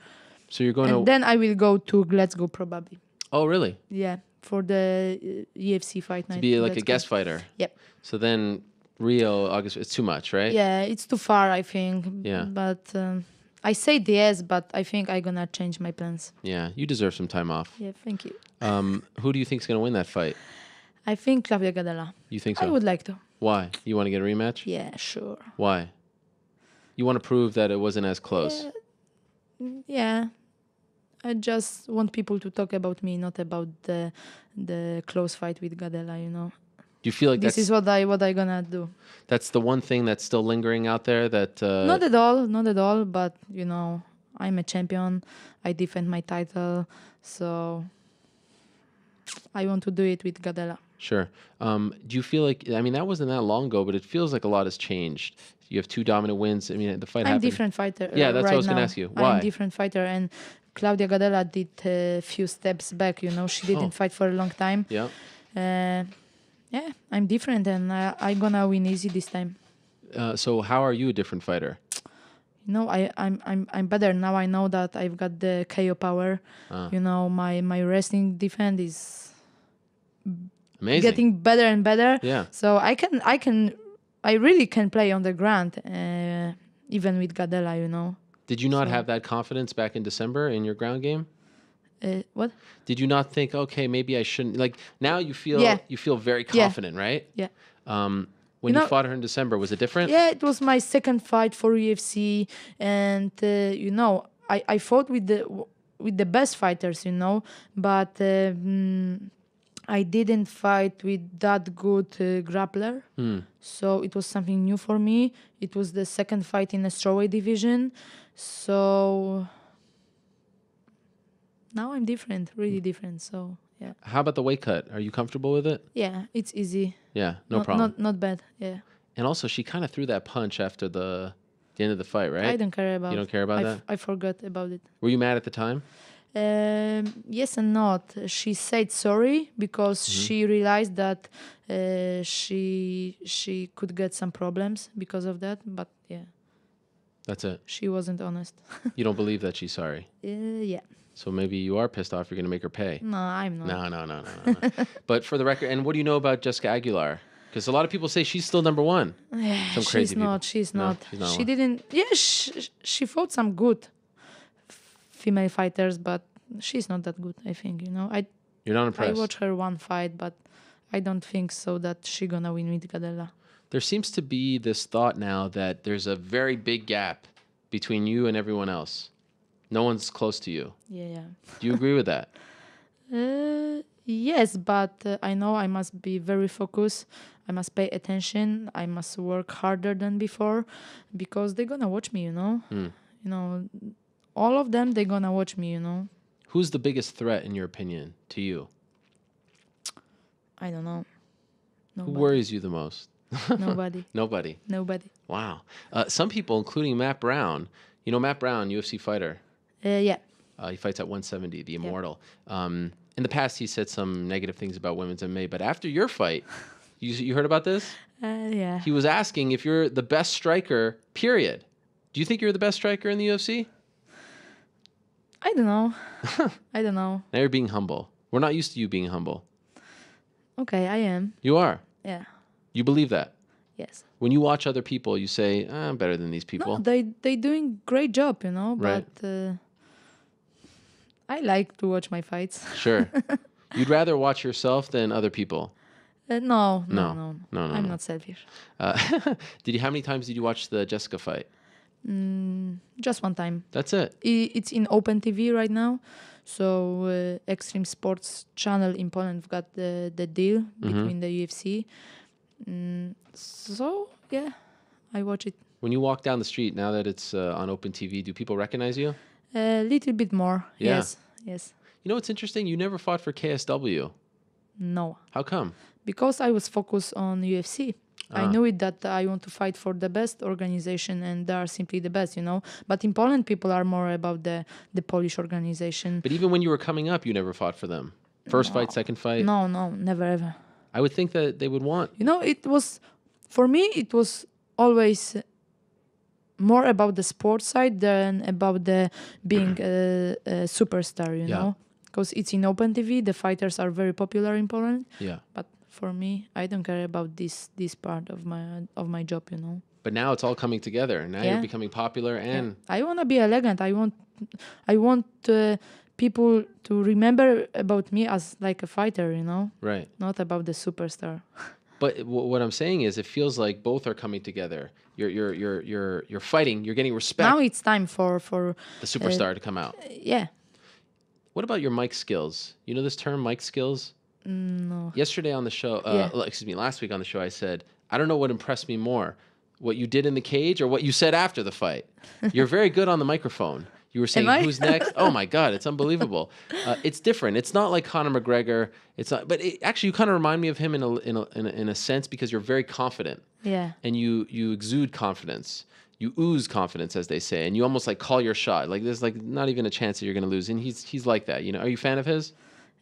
So you're going And to. then I will go to Let's Go probably. Oh, really? Yeah, for the UFC fight night. To be like Let's a guest Go. fighter. Yep. So then Rio, August, it's too much, right? Yeah, it's too far, I think. Yeah. But I said yes, but I think I'm gonna change my plans. Yeah. You deserve some time off. Yeah, thank you. Who do you think's going to win that fight? I think Claudia Gadelha. You think so? I would like to. Why? You want to get a rematch? Yeah, sure. Why? You want to prove that it wasn't as close. Yeah. I just want people to talk about me, not about the close fight with Gadelha, Do you feel like This is what I gonna do. that's the one thing that's still lingering out there that Not at all, but I'm a champion. I defend my title, so I want to do it with Gadelha. Sure. Do you feel like that wasn't that long ago, but it feels like a lot has changed. You have 2 dominant wins. The fight I'm happened. different fighter. Yeah, that's what right I was gonna now. ask you. Why? I'm different fighter, and Claudia Gadelha did a few steps back. She didn't fight for a long time. Yeah. Yeah, I'm different, and I'm gonna win easy this time. So how are you a different fighter? I'm better now. I know that I've got the KO power. My wrestling defense is Amazing. getting better and better. Yeah. So I really can play on the ground, even with Gadelha. Did you not have that confidence back in December in your ground game? What? Did you not think, okay, maybe I shouldn't? Like now you feel Yeah. very confident, right? Yeah. When You you know- fought her in December, was it different? Yeah, it was my second fight for UFC, and I fought with the best fighters, but I didn't fight with that good grappler, so it was something new for me. It was the second fight in the strawweight division, so now I'm different, really different. So yeah, How about the weight cut? Are you comfortable with it? yeah, it's easy. Yeah, no problem. Not bad. Yeah, And also, she kind of threw that punch after the end of the fight, right? I don't care about. You don't care about that? I forgot about it. Were you mad at the time? Yes and not. She said sorry because she realized that she could get some problems because of that. But yeah, That's it. she wasn't honest. You don't believe that she's sorry. Yeah. So maybe you are pissed off. You're going to make her pay. No, I'm not. No. But for the record, and what do you know about Jessica Aguilar? Because a lot of people say she's still number one. Yeah, Some crazy she's not. people. She's No, not. she's not She one. didn't. Yeah, she fought some good female fighters, but she's not that good. I think You're not I impressed. watched her one fight, but I don't think so that she gonna win with Gadella. There seems to be this thought now that there's a very big gap between you and everyone else. No one's close to you. Yeah. Do you agree with that? Yes, but I know I must be very focused. I must pay attention. I must work harder than before because they're gonna watch me. All of them they're gonna watch me. Who's the biggest threat in your opinion to you? I don't know. Who Nobody. worries you the most? Nobody. Nobody. Nobody. Wow. Some people, including Matt Brown, Matt Brown, UFC fighter. Yeah. He fights at 170, the immortal. In the past, he said some negative things about women's MMA, but after your fight, you heard about this? Yeah. He was asking if you're the best striker, period. Do you think you're the best striker in the UFC? I don't know. I don't know. Now you're being humble. We're not used to you being humble. Okay, I am. You are. Yeah. You believe that. Yes. When you watch other people, you say, I'm better than these people. No, they doing great job, Right. But I like to watch my fights. Sure. You'd rather watch yourself than other people. No. No, I'm no. not selfish. How many times did you watch the Jessica fight? Just one time. That's it. It's in Open TV right now. So Extreme Sports channel in Poland got the deal between the UFC. So yeah, I watch it. When you walk down the street, now that it's on Open TV, do people recognize you? A little bit more. Yeah. Yes. You know what's interesting? You never fought for KSW. No. How come? Because I was focused on UFC. I Ah. knew it that I want to fight for the best organization and they are simply the best, But in Poland, people are more about the Polish organization. But even when you were coming up, you never fought for them. First fight, second fight. No, never ever. I would think that they would want. For me, it was always more about the sports side than about the being a superstar, you Yeah. know? Because it's in Open TV, the fighters are very popular in Poland. Yeah. But for me, I don't care about this part of my job, But now it's all coming together. Now Yeah. you're becoming popular and I want to be a legend. I want people to remember about me as like a fighter, right. not about the superstar. But what I'm saying is, it feels like both are coming together. You're fighting. You're getting respect. Now it's time for The superstar to come out. yeah. What about your mic skills? You know this term, mic skills? No. Yesterday on the show, last week on the show, I said, I don't know what impressed me more, what you did in the cage or what you said after the fight. You're very good on the microphone. You were saying, Am I? who's next? Oh my God, it's unbelievable. It's different. It's not like Conor McGregor. It's not, but actually, you kind of remind me of him in a sense because you're very confident. Yeah. And you exude confidence. You ooze confidence, as they say, and you almost like call your shot. Like there's like not even a chance that you're going to lose. And he's like that. Are you a fan of his?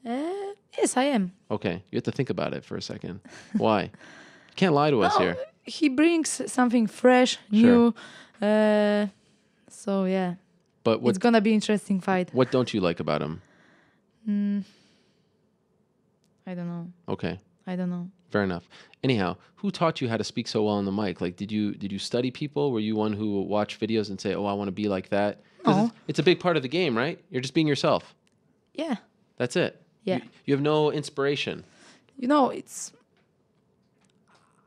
Yes, I am. Okay, you have to think about it for a second. Why? You can't lie to us here. He brings something fresh, new. So yeah, But it's gonna be interesting fight. what don't you like about him? I don't know. Okay, I don't know. fair enough. Anyhow, who taught you how to speak so well on the mic? Like, did you study people? Were you one who watched videos and say, "Oh, I want to be like that"? 'Cause No. it's a big part of the game, right? You're just being yourself. Yeah. That's it. Yeah. You have no inspiration. It's.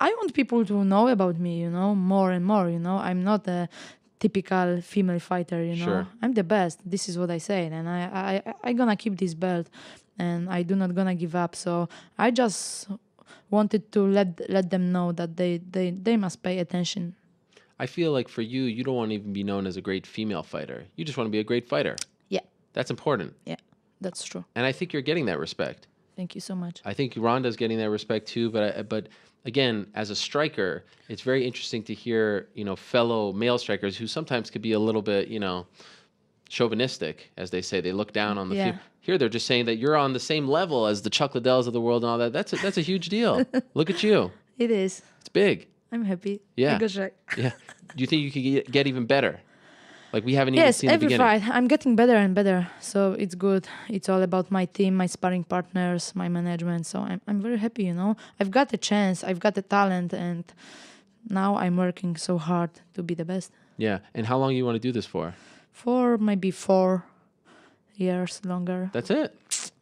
I want people to know about me, more and more. I'm not a typical female fighter. Sure. I'm the best. This is what I say, and I gonna keep this belt and I do not gonna give up. So I just wanted to let them know that they must pay attention. I feel like for you, you don't want to even be known as a great female fighter. You just want to be a great fighter. Yeah, That's important. yeah, that's true. And I think you're getting that respect. Thank you so much. I think Ronda's getting that respect too. But again, as a striker, it's very interesting to hear, fellow male strikers who sometimes could be a little bit, chauvinistic, as they say. They look down on the Yeah. Here they're just saying that you're on the same level as the Chuck Liddells of the world and all that. That's a huge deal. Look at you. It is. It's big. I'm happy. Yeah. I got shy. Yeah. Do you think you could get even better? Like we haven't even Yes, seen the every beginning. fight I'm getting better and better. So it's good. It's all about my team, my sparring partners, my management. So I'm very happy. I've got a chance. I've got the talent, and now I'm working so hard to be the best. Yeah. And how long you want to do this for? For maybe 4 years longer, That's it.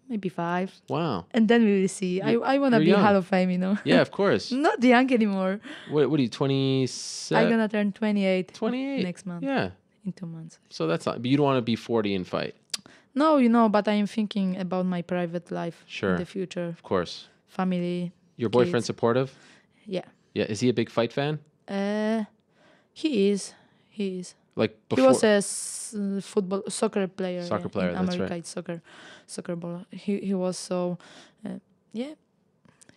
maybe 5, Wow. and then we will see. I want to you're be young. Hall of Fame. Yeah, of course. Not young anymore. What are you, 27? I'm gonna turn 28. 28. next month. Yeah. In 2 months. So that's not, but you don't want to be 40 and fight. No, but I am thinking about my private life Sure. in the future, Of course. family. Your boyfriend kids. supportive? Yeah. Yeah. Is he a big fight fan? He is. Like He before? was a soccer player. Soccer yeah, player, in that's America, right. it's soccer ball. He was so, yeah.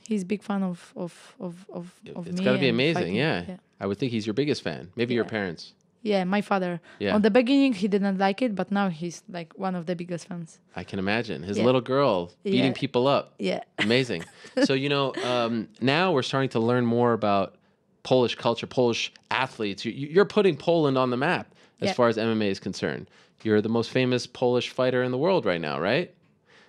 He's big fan of It's me. got to be and amazing. fighting. Yeah. I would think he's your biggest fan. Maybe your Yeah. parents. Yeah, my father. Yeah. On the beginning, he didn't like it, but now he's like one of the biggest fans. I can imagine. His Yeah. little girl beating Yeah. people up. Yeah. Amazing. So, now we're starting to learn more about Polish culture, Polish athletes. You're putting Poland on the map as Yeah. far as MMA is concerned. You're the most famous Polish fighter in the world right now, right?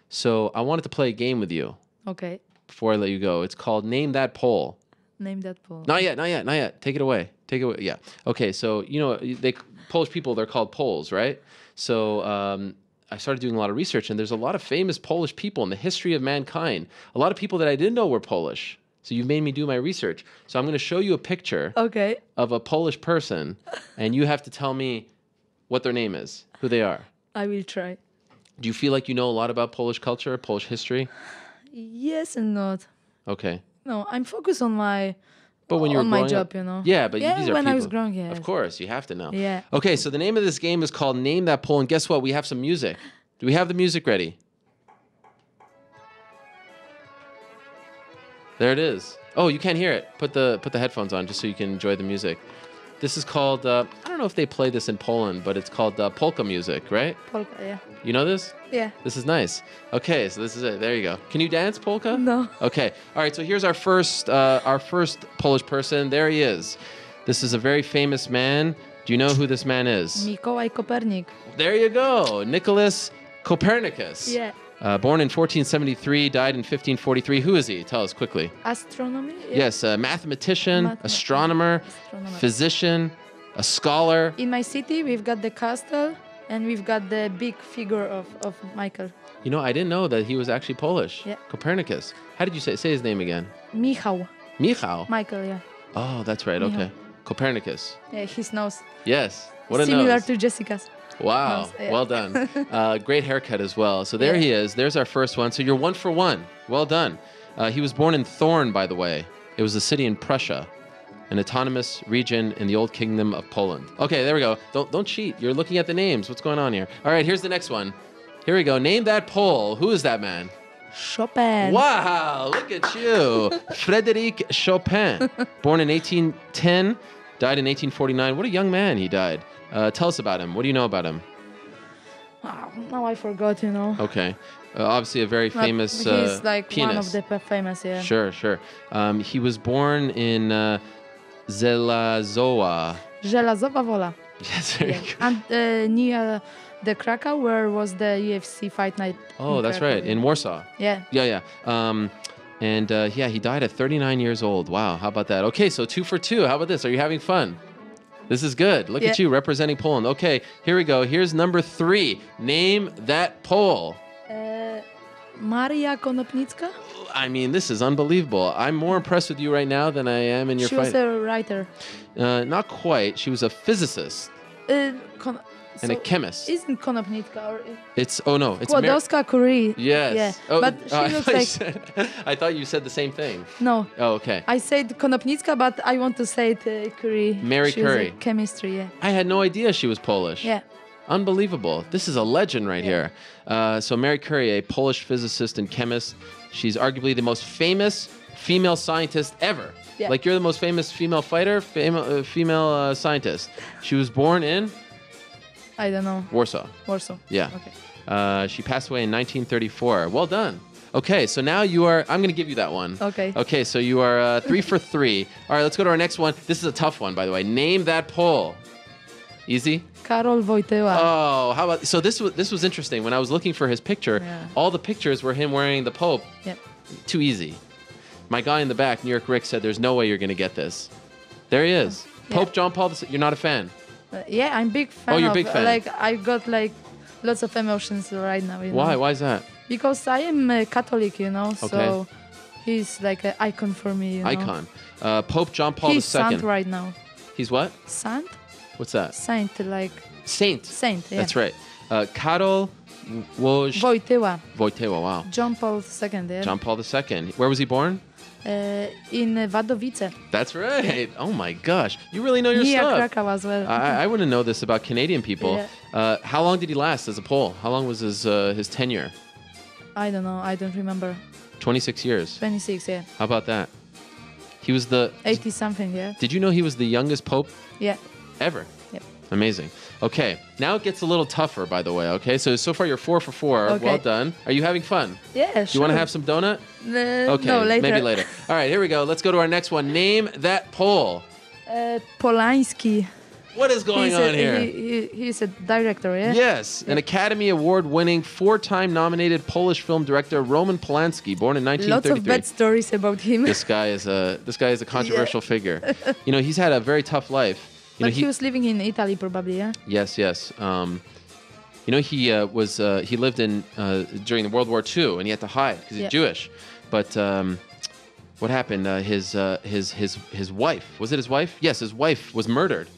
So I wanted to play a game with you Okay. before I let you go. It's called Name That Pole. Name that Paul. Not yet. Take it away. Yeah. Okay, so, Polish people, they're called Poles, right? So I started doing a lot of research, and there's a lot of famous Polish people in the history of mankind. A lot of people that I didn't know were Polish. So you've made me do my research. So I'm going to show you a picture Okay. of a Polish person, and you have to tell me what their name is, who they are. I will try. Do you feel like you know a lot about Polish culture, Polish history? Yes and not. Okay. No, I'm focused on my But when you were on my growing job, up, Yeah, but Yeah, these are when people. I was growing, yes. Of course, you have to know. Yeah. Okay, so the name of this game is called Name That Pole, and guess what? We have some music. Do we have the music ready? There it is. Oh, you can't hear it. Put the headphones on just so you can enjoy the music. This is called, I don't know if they play this in Poland, but it's called polka music, right? polka. Yeah. You know this? Yeah. This is nice. Okay, so this is it. There you go. Can you dance polka? No. Okay. All right. So here's our first Polish person. There he is. This is a very famous man. Do you know who this man is? Mikołaj Kopernik. There you go. Nicholas Copernicus. Yeah. Born in 1473, died in 1543. Who is he? Tell us quickly. Astronomy. Yeah. Yes, a mathematician, astronomer, Astronomer. physician, a scholar. In my city, we've got the castle, and we've got the big figure of Michael. You know, I didn't know that he was actually Polish. Yeah. Copernicus. How did you say his name again? Michał. Michał. Michael. Yeah. Oh, that's right. Michał. Okay. Copernicus. Yeah. His nose. Yes. What a Similar nose. to Jessica's. Wow. nose, yeah. Well done. Great haircut as well. So there Yeah. he is. There's our first one. So you're 1 for 1. Well done. He was born in Thorn, by the way. It was a city in Prussia, an autonomous region in the old kingdom of Poland. Okay, there we go. Don't cheat. You're looking at the names. What's going on here? All right, here's the next one. Here we go. Name that Pole. Who is that man? Chopin. Wow, look at you. Frédéric Chopin, born in 1810, died in 1849. What a young man he died. Tell us about him. What do you know about him? Oh, now I forgot. You know. Okay. Obviously a very But famous he's like pianist. one of the famous. Yeah. Sure. He was born in Żelazowa. Żelazowa Wola. Yes, there Yeah. you go. And near the Krakow, where was the UFC fight night? Oh, in that's Krakow, right. yeah. In Warsaw. Yeah. Yeah. He died at 39 years old. Wow, how about that? Okay, so 2 for 2. How about this? Are you having fun? This is good. Look at Yeah. you representing Poland. Okay, here we go. Here's number 3. Name that Pole. Maria Konopnicka. I mean, this is unbelievable. I'm more impressed with you right now than I am in your She fight. was a writer. Not quite. She was a physicist. and a So chemist. Isn't Konopnitka or It's it's Skłodowska Curie? Yes. Yeah. Oh, But she I looks thought you like said- I thought you said the same thing. no. Oh, okay. I said Konopnicka, but I want to say it Curie. Mary she was Curie. a chemistry. Yeah. I had no idea she was Polish. Yeah. Unbelievable. This is a legend right here. So Mary Curie, a Polish physicist and chemist. She's arguably the most famous female scientist ever. Yeah. Like you're the most famous female fighter, female scientist. She was born in I don't know. Warsaw. Warsaw. Yeah. Okay. She passed away in 1934. Well done. Okay, so now you are. I'm going to give you that one. Okay. Okay, so you are 3 for 3. All right, let's go to our next one. This is a tough one, by the way. Name that Pole. Easy. Karol Wojtyła. Oh, how about so? This was interesting. When I was looking for his picture, Yeah. all the pictures were him wearing the Pope. Yeah. Too easy. My guy in the back, New York Rick, said, "There's no way you're going to get this." There he is, Yeah. Pope John Paul II. You're not a fan. Yeah, I'm big fan. Oh, you're a of, big fan. Like I got like lots of emotions right now. You Why? Know? Why is that? Because I am a Catholic, you know. Okay. So he's like an icon for me. You know? Icon. Pope John Paul He's II. saint right now. He's what? Saint? What's that? Saint, like Saint. saint. Yeah. That's right. Karol Wojtyła. Wojtyła. Wow. John Paul II. Yeah. John Paul II. Where was he born? In Wadowice. That's right. Oh my gosh, you really know your Near stuff. Krakow as well. I wouldn't know this about Canadian people. How long did he last as a Pole? How long was his tenure? I don't know. I don't remember. 26 years. 26. Yeah. How about that? He was the 80 something. Yeah. Did you know he was the youngest Pope Yeah. ever? Yep. Amazing. Okay, now it gets a little tougher, by the way. Okay, so far you're 4 for 4. Okay. Well done. Are you having fun? Yeah. Do you want to have some donut? Okay, No, later. maybe later. All right, here we go. Let's go to our next one. Name that Pole. Polański. What is going on here? He's a director, yeah? Yes, an Academy Award-winning, 4-time nominated Polish film director, Roman Polanski, born in 1933. Lots of bad stories about him. This guy is a controversial figure. You know, he's had a very tough life. You But know, he was living in Italy, probably, yeah? Yes. You know, he lived in during the World War II, and he had to hide because he's Jewish. But what happened? His wife, was it his wife? Yes, his wife was murdered.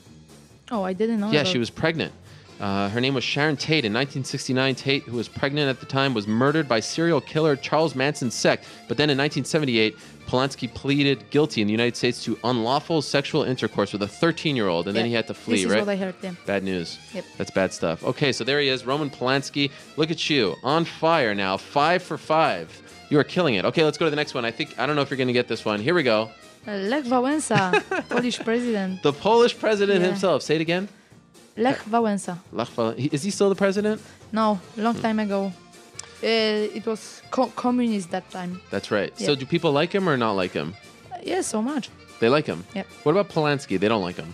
Oh, I didn't know. Yeah, she was pregnant. Her name was Sharon Tate. In 1969, Tate, who was pregnant at the time, was murdered by serial killer Charles Manson's sect. But then in 1978, Polanski pleaded guilty in the United States to unlawful sexual intercourse with a 13-year-old, and then he had to flee, this right? This is what I heard, yeah. Bad news. Yep. That's bad stuff. Okay, so there he is, Roman Polanski. Look at you, on fire now, 5 for 5. You are killing it. Okay, let's go to the next one. I don't know if you're going to get this one. Here we go. Lech Wałęsa, Polish president. The Polish president himself. Say it again. Lech Wałęsa. Is he still the president? No, long time ago. It was communist that time. That's right. Yeah. So do people like him or not like him? Yeah, so much. They like him? Yep. What about Polanski? They don't like him.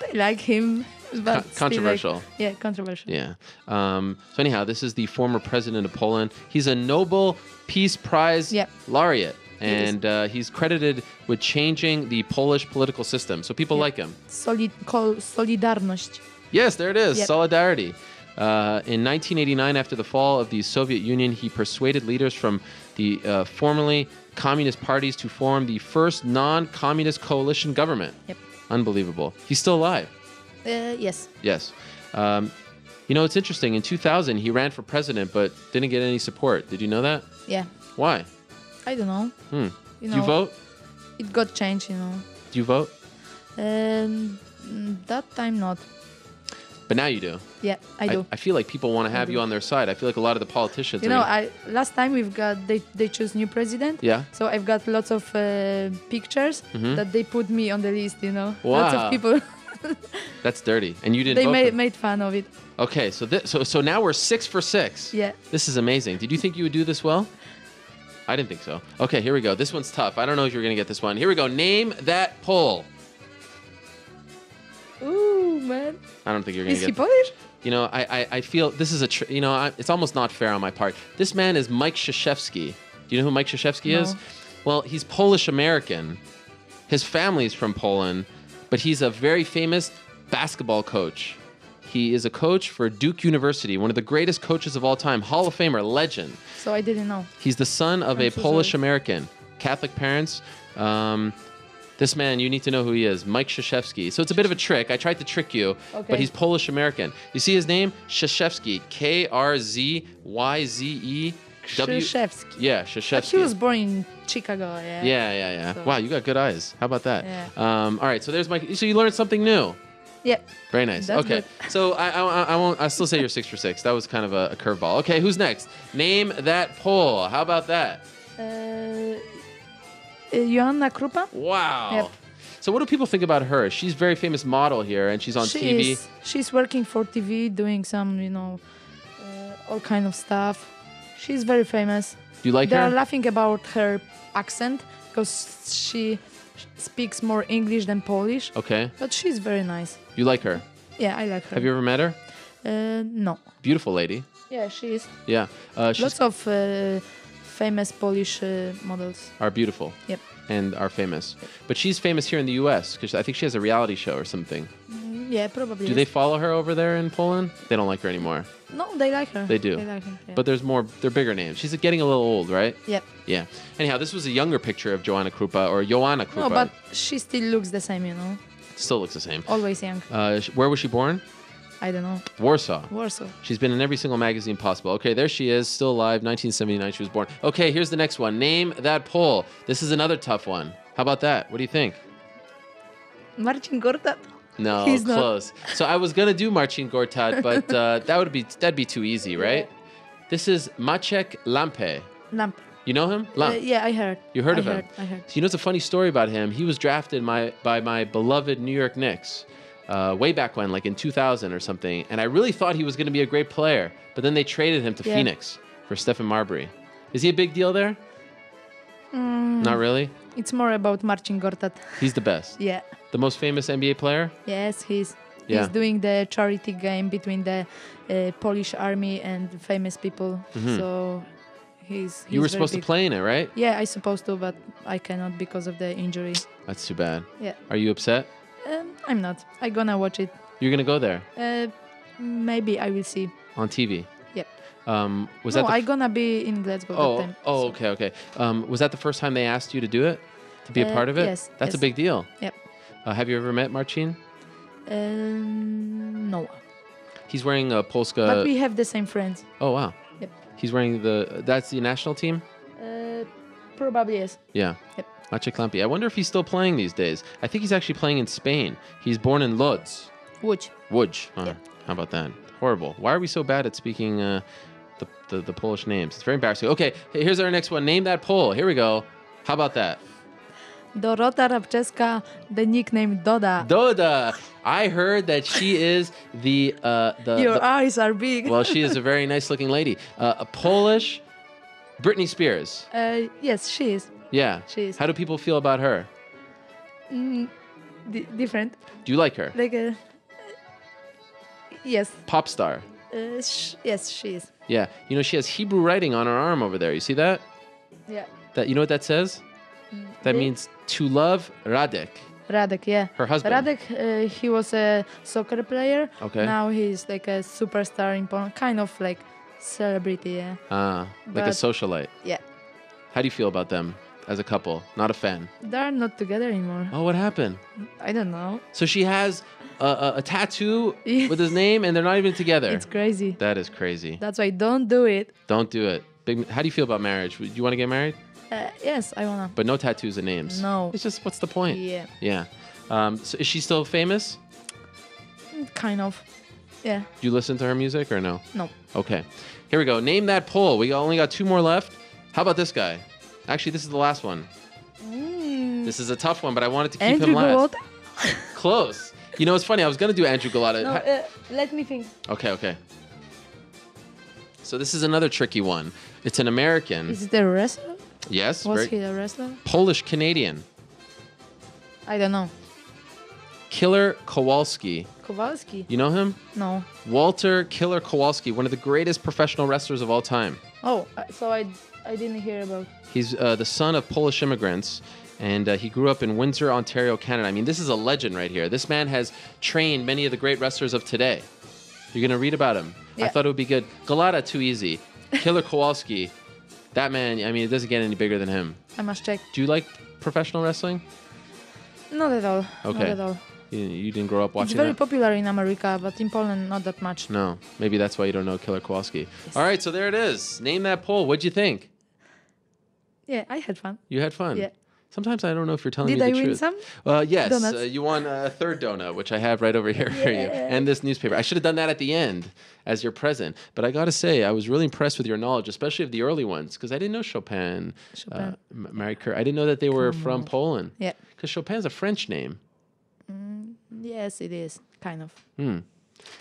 They like him. But still, controversial. like, yeah, controversial. Yeah. So anyhow, this is the former president of Poland. He's a Nobel Peace Prize laureate. And he's credited with changing the Polish political system. So people like him. Solidarność. Yes, there it is. Yep. Solidarity. In 1989, after the fall of the Soviet Union, he persuaded leaders from the formerly communist parties to form the first non-communist coalition government. Yep. Unbelievable. He's still alive. Yes. Yes. You know, it's interesting. In 2000, he ran for president, but didn't get any support. Did you know that? Yeah. Why? I don't know. You You Do you vote? It got changed, you know. Do you vote? That time not. But now you do. Yeah, I do. I feel like people want to have you on their side. I feel like a lot of the politicians. You know, last time they choose new president. Yeah. So I've got lots of pictures that they put me on the list. You know, Wow. lots of people. That's dirty, and you didn't. They vote made fun of it. Okay, so now we're 6 for 6. Yeah. This is amazing. Did you think you would do this well? I didn't think so. Okay, here we go. This one's tough. I don't know if you're gonna get this one. Here we go. Name that Pole. Ooh, man. I don't think you're gonna Is get. he Polish? You know, I feel this is it's almost not fair on my part. This man is Mike Krzyzewski. Do you know who Mike Krzyzewski is? Well, he's Polish American. His family's from Poland, but he's a very famous basketball coach. He is a coach for Duke University, one of the greatest coaches of all time, Hall of Famer, legend. So I didn't know. He's the son of a Polish American, Catholic parents. This man, you need to know who he is. Mike Krzyzewski. So it's a bit of a trick. I tried to trick you, Okay. but he's Polish-American. You see his name? Krzyzewski. K-R-Z-Y-Z-E. Krzyzewski. Yeah, But Krzyzewski. he was born in Chicago, yeah. Yeah. So- Wow, you got good eyes. How about that? Yeah. All right, so there's Mike. So you learned something new. Yeah. Very nice. That's Okay, good. so I won't. I still say you're 6 for 6. That was kind of a curveball. Okay, who's next? Name that Pole. How about that? Joanna Krupa? Wow. Yep. So what do people think about her? She's a very famous model here, and she's on TV. She's working for TV, doing some, all kind of stuff. She's very famous. Do you like They are her? laughing about her accent because she speaks more English than Polish. Okay. But she's very nice. You like her? Yeah, I like her. Have you ever met her? No. Beautiful lady. Yeah, she is. Yeah. She's Lots of famous Polish models. are beautiful. Yep. And are famous. But she's famous here in the U.S. because I think she has a reality show or something. Yeah, probably. Do they follow her over there in Poland? They don't like her anymore. No, they like her. They do. They like her. Yeah. But there's more. They're bigger names. She's getting a little old, right? Yep. Yeah. Anyhow, this was a younger picture of Joanna Krupa or Joanna Krupa. No, but she still looks the same, Still looks the same. Always young. Where was she born? I don't know. Warsaw. Warsaw. She's been in every single magazine possible. Okay, there she is, still alive, 1979 she was born. Okay, here's the next one. Name that Pole. This is another tough one. How about that? What do you think? Marcin Gortat. No, He's not. close. So I was gonna do Marcin Gortat, but that'd be too easy, right? This is Maciek Lampe. Lamp. You know him? Lamp. Yeah, I heard. You heard of him? I heard. So you know, it's a funny story about him. He was drafted by my beloved New York Knicks way back when, like in 2000 or something. And I really thought he was going to be a great player. But then they traded him to Yeah. Phoenix for Stephen Marbury. Is he a big deal there? Not really? It's more about Marcin Gortat. He's the best. Yeah. The most famous NBA player? Yes, he's Yeah. doing the charity game between the Polish army and famous people. So he's You were very supposed big. to play in it, right? Yeah, I supposed to, but I cannot because of the injury. That's too bad. Yeah. Are you upset? I'm not. I gonna watch it. You're going to go there Maybe I will see. on TV? Yep. Was No, that the I gonna be in Glasgow that time. so- okay. Was that the first time they asked you to do it? To be a part of it? yes, That's a yes. big deal. Yep. Have you ever met Marcin? No. He's wearing a Polska. But we have the same friends. Oh wow. Yep. He's wearing that's the national team. Probably yes. Yeah. Yep. Maciek Lampe. I wonder if he's still playing these days. I think he's actually playing in Spain. He's born in Lodz. Which? Łódź. Yeah. How about that? Horrible. Why are we so bad at speaking the Polish names? It's very embarrassing. Okay, here's our next one. Name that Pole. Here we go. How about that? Dorota Rabczewska, the nickname Doda. Doda. I heard that she is the Your eyes are big. well, she is a very nice looking lady. A Polish Britney Spears. Yes, she is. Yeah. She is. How do people feel about her? Different. Do you like her? Like yes. Pop star. Yes, she is. Yeah. You know, she has Hebrew writing on her arm over there. You see that? Yeah. That you know what that says? That means to love Radek. Radek, yeah. Her husband. Radek, he was a soccer player. Okay. Now he's like a superstar in Poland, kind of like celebrity, yeah. Like a But- socialite. Yeah. How do you feel about them as a couple? Not a fan. They're not together anymore. Oh, what happened? I don't know. So she has a tattoo with his name, and they're not even together. It's crazy. That is crazy. That's why don't do it. Don't do it. How do you feel about marriage? Do you want to get married? Yes, I wanna. But no tattoos and names. No. It's just, what's the point? Yeah, Yeah. So is she still famous? kind of. Yeah. Do you listen to her music or no? No. Okay. Here we go. Name that Pole. We only got 2 more left. How about this guy? Actually, this is the last one. This is a tough one, but I wanted to keep Andrew him last. Golota? Close. You know, it's funny. I was going to do Andrew Golota. No, let me think. Okay. So this is another tricky one. It's an American. Is it a wrestler? Yes. Was very- he a wrestler? Polish-Canadian. I don't know. Killer Kowalski. Kowalski? You know him? No. Walter Killer Kowalski, one of the greatest professional wrestlers of all time. Oh, so I didn't hear about. He's the son of Polish immigrants, and he grew up in Windsor, Ontario, Canada. I mean, this is a legend right here. This man has trained many of the great wrestlers of today. You're going to read about him. I Yeah. thought it would be good. Galata, too easy. Killer Kowalski, that man, I mean, it doesn't get any bigger than him. I must check. Do you like professional wrestling? Not at all. Okay. Not at all. You didn't grow up It's watching very that? popular in America, but in Poland, not that much. No. Maybe that's why you don't know Killer Kowalski. Yes. All right, so there it is. Name that poll. What'd you think? Yeah, I had fun. You had fun? Yeah. Sometimes I don't know if you're telling Did me I the win truth. some? Yes, Donuts? you won a third donut, which I have right over here for you, Yeah. and this newspaper. I should have done that at the end as your present. But I got to say, I was really impressed with your knowledge, especially of the early ones, because I didn't know Chopin, Chopin. Marie Curie. I didn't know that they were Come from on. Poland. Yeah. Because Chopin's a French name. Yes, it is. Kind of.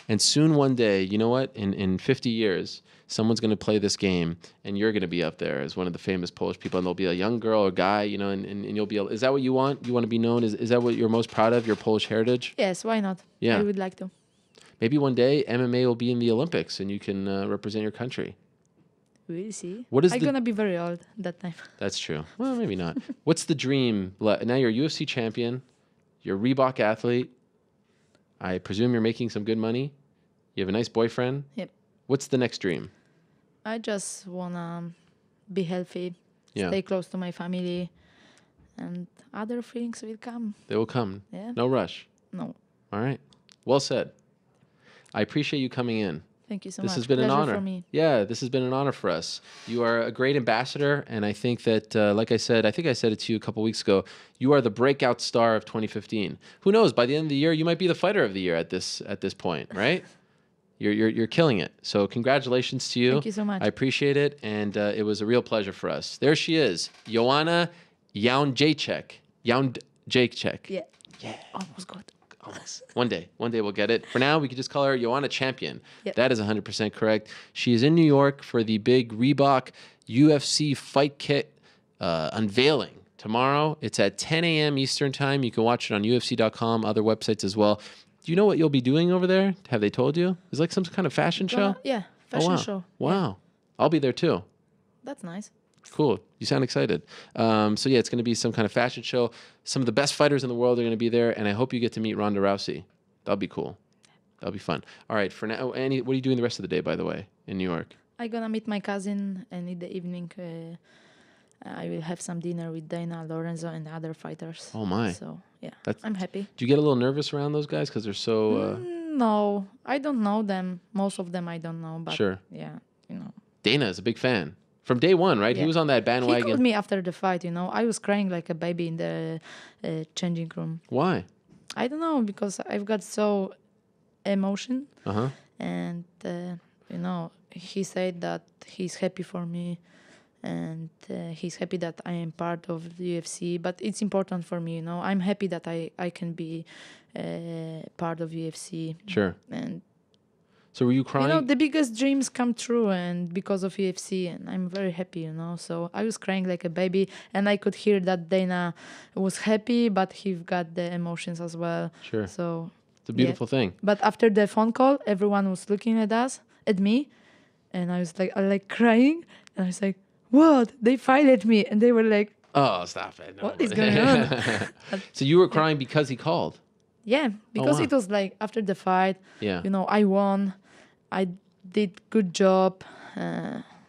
And soon one day, you know what? In 50 years, someone's going to play this game, and you're going to be up there as one of the famous Polish people, and there'll be a young girl or guy, you know, and you'll be able, is that what you want? You want to be known? Is that what you're most proud of, your Polish heritage? Yes, why not? Yeah. I would like to. Maybe one day MMA will be in the Olympics, and you can represent your country. We'll see. What is I'm the- gonna be very old that time. That's true. Well, maybe not. What's the dream? Now you're a UFC champion. You're a Reebok athlete. I presume you're making some good money. You have a nice boyfriend. Yep. What's the next dream? I just wanna be healthy, Yeah. stay close to my family, and other things will come. They will come. Yeah. No rush. No. All right. Well said. I appreciate you coming in. Thank you so This much. has been an Pleasure honor. for me. Yeah, this has been an honor for us. You are a great ambassador, and I think that, like I said, I think I said it to you a couple weeks ago. You are the breakout star of 2015. Who knows? By the end of the year, you might be the fighter of the year at this point, right? You're killing it. So congratulations to you. Thank you so much. I appreciate it, and it was a real pleasure for us. There she is, Joanna Jedrzejczyk. Jedrzejczyk. Yeah. Almost good. Almost. One day we'll get it. For now, we could just call her Joanna Champion. Yep. That is 100% correct. She is in New York for the big Reebok UFC fight kit unveiling tomorrow. It's at 10 a.m. Eastern time. You can watch it on UFC.com, other websites as well. Do you know what you'll be doing over there? Have they told you? Is it like some kind of fashion show? Yeah, fashion wow. show. Wow. Yeah. I'll be there too. That's nice. Cool. You sound excited. So yeah, it's going to be some kind of fashion show. Some of the best fighters in the world are going to be there, and I hope you get to meet Ronda Rousey. That'll be cool. That'll be fun. All right. For now, Annie, what are you doing the rest of the day, by the way, in New York? I'm gonna meet my cousin, and in the evening, I will have some dinner with Dana, Lorenzo, and other fighters. Oh my. So yeah, That's- I'm happy. Do you get a little nervous around those guys because they're so? No, I don't know them. Most of them I don't know, but Sure. yeah, you know. Dana is a big fan from day one, right? He Yeah. was on that He bandwagon. called me after the fight, you know. I was crying like a baby in the changing room. Why? I don't know, because I've got so emotion, Uh-huh. and you know, he said that he's happy for me, and he's happy that I am part of the UFC. But it's important for me, you know. I'm happy that I can be part of UFC, Sure. and So were you crying? you know, the biggest dreams come true, and because of UFC, and I'm very happy, you know. So I was crying like a baby, and I could hear that Dana was happy, but he got the emotions as well. Sure. So It's a beautiful thing. but after the phone call, everyone was looking at us, at me, and I was like crying, and I was like, "What? They fired me?" And they were like, Oh, stop it. No. "What is going on?" So you were crying because he called? Yeah, because wow. it was like after the fight, Yeah. you know, I won, I did good job,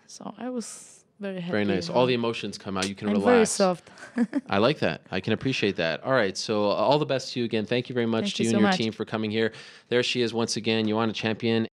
so I was very happy. Very nice. you All know. the emotions come out. You can I'm relax. very soft. I like that. I can appreciate that. All right. So all the best to you again. Thank you very much Thank to you you so and your much. team for coming here. There she is once again, Joanna Champion.